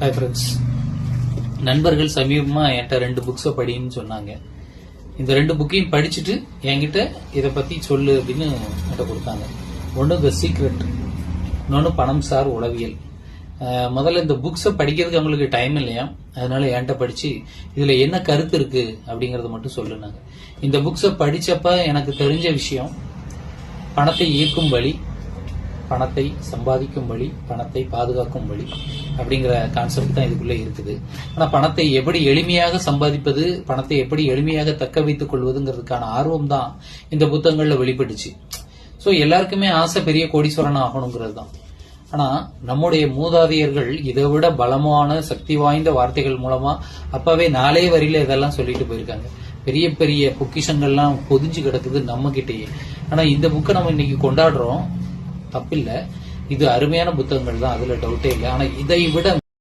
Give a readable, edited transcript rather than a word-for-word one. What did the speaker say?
Hi friends, நண்பர்கள் சமீபமாக என்கிட்ட 2 புக்ஸை படின்னு சொன்னாங்க. இந்த 2 புக்கையும் படிச்சுட்டு என்கிட்ட இதை பற்றி சொல்லு அப்படின்னு என்கிட்ட கொடுத்தாங்க. ஒன்று த சீக்ரெட், இன்னொன்று பணம் சார் உளவியல். முதல்ல இந்த புக்ஸை படிக்கிறதுக்கு அவங்களுக்கு டைம் இல்லையா, அதனால என்கிட்ட படிச்சு இதில் என்ன கருத்து இருக்கு அப்படிங்கறத மட்டும் சொல்லுனாங்க. இந்த புக்ஸை படிச்சப்ப எனக்கு தெரிஞ்ச விஷயம், பணத்தை ஈர்க்கும் வழி, பணத்தை சம்பாதிக்கும் வழி, பணத்தை பாதுகாக்கும் வழி அப்படிங்கிற கான்செப்ட் தான் இதுக்குள்ள இருக்குது. ஆனா பணத்தை எப்படி எளிமையாக சம்பாதிப்பது, பணத்தை எப்படி எளிமையாக தக்க வைத்துக் கொள்வதுங்கிறதுக்கான ஆர்வம் தான் இந்த புத்தகங்கள்ல வெளிப்பட்டுச்சு. சோ எல்லாருக்குமே ஆசை பெரிய கோடீஸ்வரன் ஆகணுங்கிறது தான். ஆனா நம்முடைய மூதாதையர்கள் இதை விட பலமான சக்தி வாய்ந்த வார்த்தைகள் மூலமா அப்பவே 4 வரியில இதெல்லாம் சொல்லிட்டு போயிருக்காங்க. பெரிய பெரிய பொக்கிஷங்கள்லாம் பொதிஞ்சு கிடக்குது நம்ம கிட்டேயே. ஆனா இந்த புக்கை நம்ம இன்னைக்கு கொண்டாடுறோம், தப்பில்லை. இது அருமையான புத்தகங்கள் தான், அதுல டவுட்டே இல்லை. ஆனா இதை விட